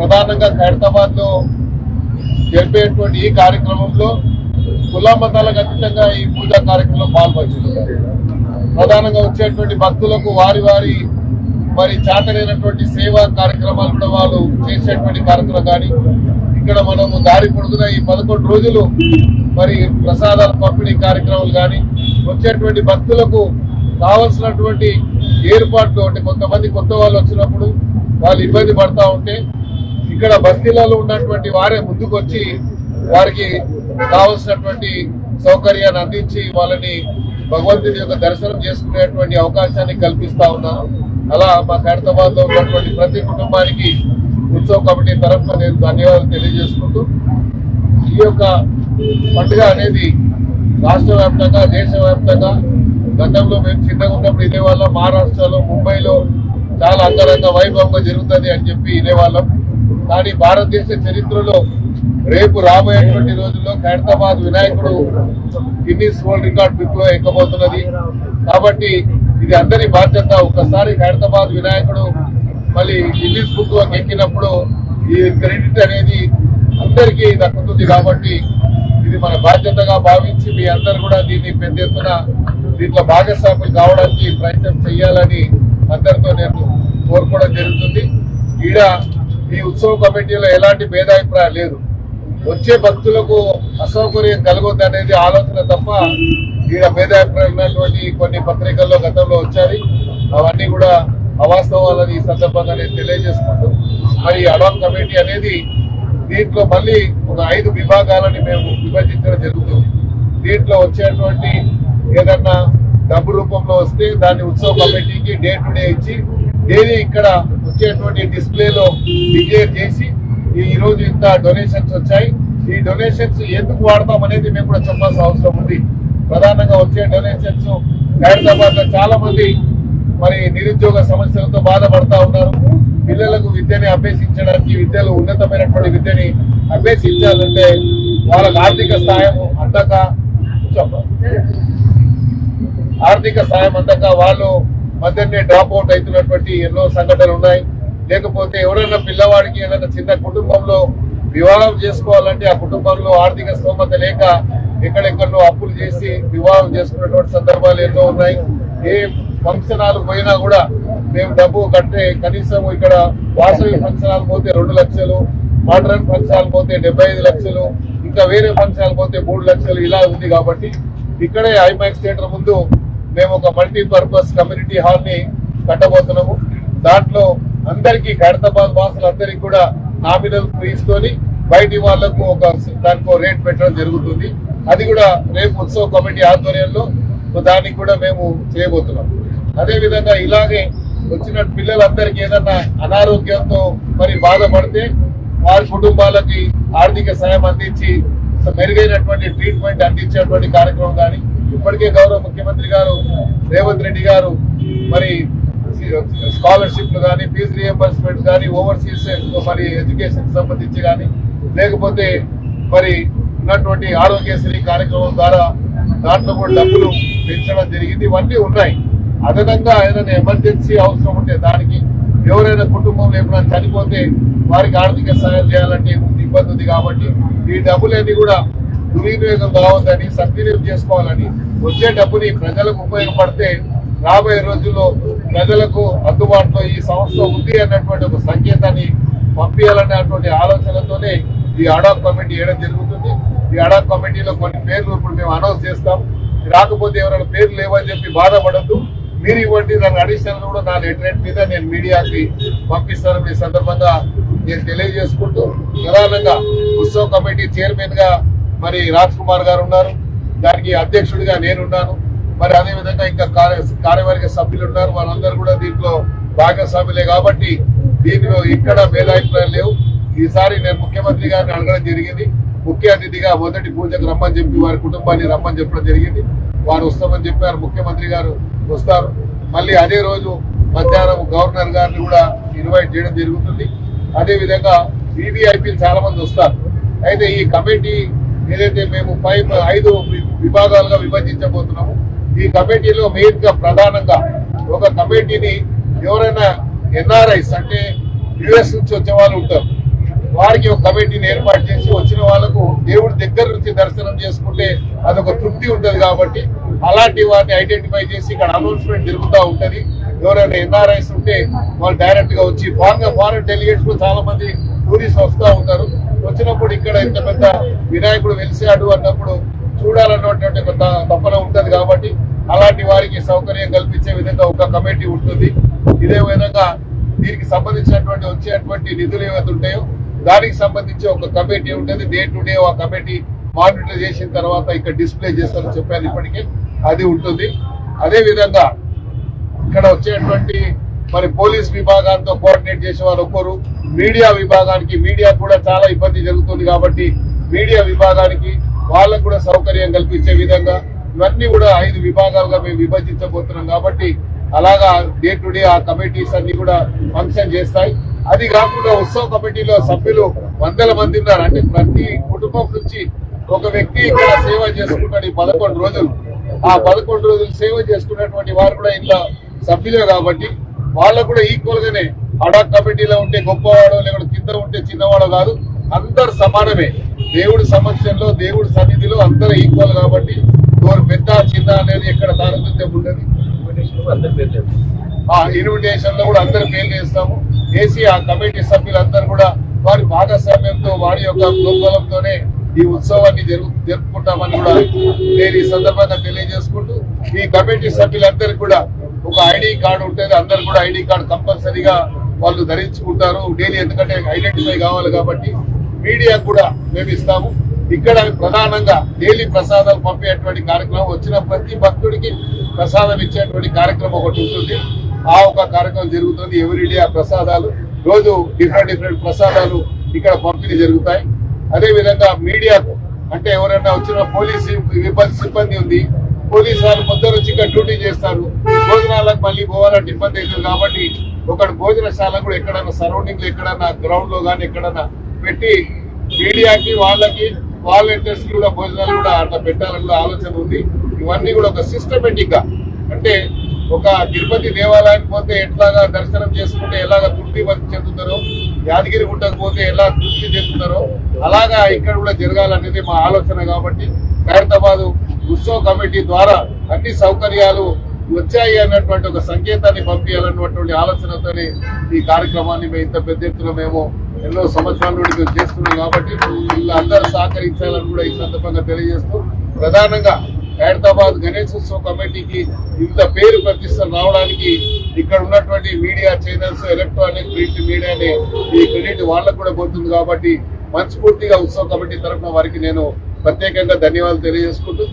ప్రధానంగా ఖైరతాబాద్ లో జరిపేటువంటి ఈ కార్యక్రమంలో కుల మతాలకు అతీతంగా ఈ పూజా కార్యక్రమంలో పాల్పంచుకుంటారు. ప్రధానంగా వచ్చేటువంటి భక్తులకు వారి మరి చాతనైనటువంటి సేవా కార్యక్రమాలు కూడా వాళ్ళు చేసేటువంటి కార్యక్రమం కానీ ఇక్కడ మనము దారి పొడుగున ఈ 11 రోజులు మరి ప్రసాదాల పంపిణీ కార్యక్రమాలు కానీ వచ్చేటువంటి భక్తులకు కావాల్సినటువంటి ఏర్పాట్లు అంటే కొంతమంది కొత్త వాళ్ళు వచ్చినప్పుడు వాళ్ళు ఇబ్బంది పడతా ఉంటే ఇక్కడ బస్తీలలో ఉన్నటువంటి వారే ముందుకు వచ్చి వారికి కావాల్సినటువంటి సౌకర్యాన్ని అందించి వాళ్ళని భగవంతుని యొక్క దర్శనం చేసుకునేటువంటి అవకాశాన్ని కల్పిస్తా ఉన్నారు. అలా మా ఖైరతాబాద్ లో ఉన్నటువంటి ప్రతి కుటుంబానికి ఉత్సవ కమిటీ తరఫున నేను ధన్యవాదాలు తెలియజేసుకుంటూ ఈ యొక్క పండుగ అనేది రాష్ట్ర వ్యాప్తంగా దేశవ్యాప్తంగా గతంలో మేము చిన్నగా ఉన్నప్పుడు ఇదేవాళ్ళం. మహారాష్ట్రలో ముంబైలో చాలా అంగరంగ వైభవంగా జరుగుతుంది అని చెప్పి ఇదేవాళ్ళం. కానీ భారతదేశ చరిత్రలో రేపు రాబోయేటువంటి రోజుల్లో ఖైరతాబాద్ వినాయకుడు గిన్నిస్ వరల్డ్ రికార్డ్ బుక్ లో ఎక్కబోతున్నది. కాబట్టి ఇది అందరి బాధ్యత. ఒకసారి ఖైరతాబాద్ వినాయకుడు మళ్ళీ గిన్నిస్ బుక్ లో ఎక్కినప్పుడు ఈ క్రెడిట్ అనేది అందరికీ దక్కుతుంది. కాబట్టి ఇది మన బాధ్యతగా భావించి మీ అందరు కూడా దీన్ని పెద్ద ఎత్తున దీంట్లో భాగస్వాములు కావడానికి ప్రయత్నం చేయాలని అందరితో నేను కోరుకోవడం జరుగుతుంది. ఈడ ఈ ఉత్సవ కమిటీలో ఎలాంటి భేదాభిప్రాయం లేదు. వచ్చే భక్తులకు అసౌకర్యం కలగొద్దు అనేది ఆలోచన తప్ప ఈడ భేదాభిప్రాయం ఉన్నటువంటి కొన్ని పత్రికల్లో గతంలో వచ్చాయి. అవన్నీ కూడా అవాస్తవాలని ఈ సందర్భంగా నేను తెలియజేసుకుంటూ మరి అడాక్ కమిటీ అనేది దీంట్లో మళ్ళీ ఒక 5 విభాగాలని మేము విభజించడం జరుగుతుంది. దీంట్లో వచ్చేటువంటి ఏదన్నా డబ్బు రూపంలో వస్తే దాన్ని ఉత్సవ కమిటీకి డే టు డే ఇచ్చి డైలీ ఇక్కడ వచ్చేటువంటి డిస్ప్లేలో డిక్లేర్ చేసి ఈ రోజు ఇంత డొనేషన్స్ వచ్చాయి, ఈ డొనేషన్స్ ఎందుకు వాడతాం అనేది మేము కూడా చెప్పాల్సిన అవసరం ఉంది. ప్రధానంగా వచ్చే డొనేషన్స్ ఖైరతాబాద్ లో చాలా మంది మరి నిరుద్యోగ సమస్యలతో బాధపడతా ఉన్నారు. పిల్లలకు విద్యని అభ్యసించడానికి విద్యలో ఉన్నతమైనటువంటి విద్యని అభ్యసించాలంటే వాళ్ళకి ఆర్థిక సాయం అందక వాళ్ళు మధ్యనే డ్రాప్ అవుట్ అవుతున్నటువంటి ఎన్నో సంఘటనలు ఉన్నాయి. లేకపోతే ఎవరైనా పిల్లవాడికి ఏదైనా చిన్న కుటుంబంలో వివాహం చేసుకోవాలంటే ఆ కుటుంబంలో ఆర్థిక స్తోమత లేక ఎక్కడెక్కడో అప్పులు చేసి వివాహం చేసుకున్నటువంటి సందర్భాలు ఎన్నో ఉన్నాయి. ఏ ఫంక్షన్ హాల్ పోయినా కూడా మేము డబ్బు కట్టే కనీసం ఇక్కడ వాసవి ఫంక్షన్ హాల్ పోతే 2 లక్షలు, మోడర్న్ ఫంక్షన్ హాల్ పోతే 75 లక్షలు, ఇంకా వేరే ఫంక్షన్ హాల్ పోతే 3 లక్షలు ఇలా ఉంది. కాబట్టి ఇక్కడే ఐమాక్స్ థియేటర్ ముందు మేము ఒక మల్టీపర్పస్ కమ్యూనిటీ హాల్ ని కట్టబోతున్నాము. దాంట్లో అందరికీ ఖైరతాబాద్ వాసులందరికీ కూడా నామినల్ ఫీస్ తోని బయటి వాళ్లకు దానికో రేట్ పెట్టడం జరుగుతుంది. అది కూడా రేపు ఉత్సవ కమిటీ ఆధ్వర్యంలో దానికి కూడా మేము చేయబోతున్నాం. అదే విధంగా ఇలాగే వచ్చిన పిల్లలందరికీ ఏదన్నా అనారోగ్యంతో మరి బాధపడితే వారి కుటుంబాలకి ఆర్థిక సాయం అందించి మెరుగైనటువంటి ట్రీట్మెంట్ అందించేటువంటి కార్యక్రమం కానీ ఇప్పటికే గౌరవ ముఖ్యమంత్రి గారు రేవంత్ రెడ్డి గారు మరి స్కాలర్షిప్లు కానీ ఫీజు రియంబర్స్మెంట్ కానీ ఓవర్సీస్ మరి ఎడ్యుకేషన్ సంబంధించి కానీ లేకపోతే మరి ఉన్నటువంటి ఆరోగ్యశ్రీ కార్యక్రమం ద్వారా దాంట్లో కూడా డబ్బులు పెంచడం జరిగింది. ఇవన్నీ ఉన్నాయి. అదనంగా ఏదైనా ఎమర్జెన్సీ అవసరం ఉంటే దానికి ఎవరైనా కుటుంబంలో ఎప్పుడైనా చనిపోతే వారికి ఆర్థిక సహాయం చేయాలంటే ఇబ్బంది ఉంది. కాబట్టి ఈ డబ్బులన్నీ కూడా దుర్వినియోగం కావద్దని సద్వినియోగం చేసుకోవాలని వచ్చే డబ్బుని ప్రజలకు ఉపయోగపడితే రాబోయే రోజుల్లో ప్రజలకు అందుబాటులో ఈ సంస్థ ఉంది అన్నటువంటి ఒక సంకేతాన్ని పంపించాలన్నటువంటి ఆలోచనతోనే ఈ అడాక్ కమిటీ వేయడం జరుగుతుంది. ఈ అడాక్ కమిటీలో కొన్ని పేర్లు ఇప్పుడు మేము అనౌన్స్ చేస్తాం. రాకపోతే ఎవరైనా పేర్లు లేవని చెప్పి బాధపడద్దు, మీరు ఇవ్వండి. దాని అడిషనల్ కూడా నా లెటరేట్ మీద నేను మీడియాకి పంపిస్తాను. ఈ సందర్భంగా నేను తెలియజేసుకుంటూ ప్రధానంగా ఉత్సవ కమిటీ చైర్మన్ గా మరి రాజ్ కుమార్ గారు ఉన్నారు, దానికి అధ్యక్షుడిగా నేనున్నాను. మరి అదేవిధంగా ఇంకా కార్యవర్గ సభ్యులు ఉన్నారు, వాళ్ళందరూ కూడా దీంట్లో భాగస్వాములే. కాబట్టి దీనిలో ఇక్కడ భేదాభిప్రాయం లేవు. ఈసారి నేను ముఖ్యమంత్రి గారిని అడగడం జరిగింది. ముఖ్య అతిథిగా మొదటి పూజకు రమ్మని చెప్పి వారి కుటుంబాన్ని రమ్మని చెప్పడం జరిగింది. వారు వస్తామని చెప్పారు. ముఖ్యమంత్రి గారు వస్తారు. మళ్ళీ అదే రోజు మధ్యాహ్నం గవర్నర్ గారిని కూడా ఇన్వైట్ చేయడం జరుగుతుంది. అదేవిధంగా వివిఐపీలు చాలా మంది వస్తారు. అయితే ఈ కమిటీ ఏదైతే మేము 5 విభాగాలుగా విభజించబోతున్నాము, ఈ కమిటీలో మెయిన్ గా ప్రధానంగా ఒక కమిటీని ఎవరైనా ఎన్ఆర్ఐస్ అంటే యుఎస్ నుంచి వచ్చే వాళ్ళు ఉంటారు, వారికి ఒక కమిటీని ఏర్పాటు చేసి వచ్చిన వాళ్ళకు దేవుడి దగ్గర నుంచి దర్శనం చేసుకుంటే అదొక తృప్తి ఉంటది కాబట్టి అలాంటి వాటిని ఐడెంటిఫై చేసి ఇక్కడ అనౌన్స్మెంట్ జరుగుతూ ఉంటది. ఎవరైనా ఎన్ఆర్ఐస్ ఉంటే వాళ్ళు డైరెక్ట్ గా వచ్చి ఫారెన్ డెలిగేట్స్ కూడా చాలా మంది టూరిస్ట్ వస్తూ ఉంటారు. వచ్చినప్పుడు ఇక్కడ ఇంత పెద్ద వినాయకుడు వెలిసాడు అన్నప్పుడు చూడాలన్నటువంటి ఒక తపన ఉంటది కాబట్టి అలాంటి వారికి సౌకర్యం కల్పించే విధంగా ఒక కమిటీ ఉంటుంది. ఇదే విధంగా దీనికి సంబంధించినటువంటి వచ్చేటువంటి నిధులు ఏవైతే ఉంటాయో దానికి సంబంధించి ఒక కమిటీ ఉంటుంది. డే టు డే ఆ కమిటీ మానిటర్ చేసిన తర్వాత ఇక్కడ డిస్ప్లే చేస్తారని చెప్పాను ఇప్పటికే, అది ఉంటుంది. అదే విధంగా ఇక్కడ వచ్చేటువంటి మరి పోలీస్ విభాగాలతో కోఆర్డినేట్ చేసే వారు ఒక్కరు, మీడియా విభాగానికి మీడియా కూడా చాలా ఇబ్బంది జరుగుతుంది కాబట్టి మీడియా విభాగానికి వాళ్ళకు కూడా సౌకర్యం కల్పించే విధంగా ఇవన్నీ కూడా 5 విభాగాలుగా మేము విభజించబోతున్నాం కాబట్టి అలాగా డే టు డే ఆ కమిటీస్ అన్ని కూడా ఫంక్షన్ చేస్తాయి. అది కాకుండా ఉత్సవ కమిటీలో సభ్యులు 100 మంది ఉన్నారు. అంటే ప్రతి కుటుంబం నుంచి ఒక వ్యక్తి ఇక్కడ సేవ చేసుకుంటాడు. ఈ 11 రోజులు ఆ 11 రోజులు సేవ చేసుకున్నటువంటి వారు కూడా ఇంట్లో సభ్యులే కాబట్టి వాళ్ళకు కూడా ఈక్వల్ గానే అడాక్ కమిటీలో ఉంటే గొప్పవాడో లేకపోతే కింద ఉంటే చిన్నవాడో కాదు, అందరు సమానమే. దేవుడి సమక్షంలో దేవుడి సన్నిధిలో అందరూ ఈక్వల్ కాబట్టి ఎవరు పెద్ద చిన్న అనేది ఎక్కడ తారతమ్యం ఉండదు. ఆ ఇన్విటేషన్ లో కూడా అందరు పేర్లు వేస్తాము వేసి ఆ కమిటీ సభ్యులందరూ కూడా వారి భాగస్వామ్యంతో వారి యొక్క ప్రోత్సాహంతోనే ఈ ఉత్సవాన్ని జరుపుకుంటామని కూడా నేను ఈ సందర్భంగా తెలియజేసుకుంటూ ఈ కమిటీ సభ్యులందరికీ కూడా ఒక ఐడి కార్డు ఉంటుంది. అందరు కూడా ఐడి కార్డు కంపల్సరీగా వాళ్ళు ధరించుకుంటారు డైలీ, ఎందుకంటే ఐడెంటిఫై కావాలి కాబట్టి. మీడియా కూడా మేము ఇస్తాము. ఇక్కడ ప్రధానంగా డైలీ ప్రసాదాలు పంపేటువంటి కార్యక్రమం, వచ్చిన ప్రతి భక్తుడికి ప్రసాదం ఇచ్చేటువంటి కార్యక్రమం ఒకటి ఉంటుంది. ఆ ఒక కార్యక్రమం జరుగుతుంది ఎవ్రీడే. ఆ ప్రసాదాలు రోజు డిఫరెంట్ ప్రసాదాలు ఇక్కడ పంపిణీ జరుగుతాయి. అదే విధంగా మీడియాకు అంటే ఎవరైనా వచ్చిన పోలీసు సిబ్బంది ఉంది, పోలీసు వాళ్ళు పొద్దున వచ్చి ఇక్కడ డ్యూటీ చేస్తారు, భోజనాలకు మళ్ళీ పోవాలంటే ఇబ్బంది అవుతుంది కాబట్టి ఒకటి భోజనశాల కూడా ఎక్కడైనా సరౌండింగ్ లో ఎక్కడైనా గ్రౌండ్ లో కానీ ఎక్కడైనా పెట్టి మీడియాకి వాళ్ళకి వాలంటీర్స్ కి కూడా భోజనాలు కూడా అట్లా పెట్టాలని కూడా ఆలోచన ఉంది. ఇవన్నీ కూడా ఒక సిస్టమేటిక్ గా అంటే ఒక తిరుపతి దేవాలయానికి పోతే ఎట్లాగా దర్శనం చేసుకుంటే ఎలాగ తృప్తి చెందుతారో, యాదగిరి గుట్టకు పోతే ఎలా తృప్తి చెందుతారో అలాగా ఇక్కడ కూడా జరగాలనేది మా ఆలోచన కాబట్టి ఖైరతాబాద్ ఉత్సవ కమిటీ ద్వారా అన్ని సౌకర్యాలు వచ్చాయి అన్నటువంటి ఒక సంకేతాన్ని పంపించాలన్నటువంటి ఆలోచనతోనే ఈ కార్యక్రమాన్ని మేము ఇంత పెద్ద ఎత్తున మేము ఎన్నో సంవత్సరాల నుండి మేము చేస్తున్నాం కాబట్టి వీళ్ళందరూ సహకరించాలని కూడా ఈ సందర్భంగా తెలియజేస్తూ ప్రధానంగా ఖైరతాబాద్ గణేష్ ఉత్సవ కమిటీకి ఇంత పేరు ప్రతిష్టలు రావడానికి ఇక్కడ ఉన్నటువంటి మీడియా ఛానల్స్, ఎలక్ట్రానిక్ ప్రింట్ మీడియాని ఈ క్రెడిట్ వాళ్ళకు కూడా పోతుంది కాబట్టి మనస్ఫూర్తిగా ఉత్సవ కమిటీ తరఫున వారికి నేను ప్రత్యేకంగా ధన్యవాదాలు తెలియజేసుకుంటూ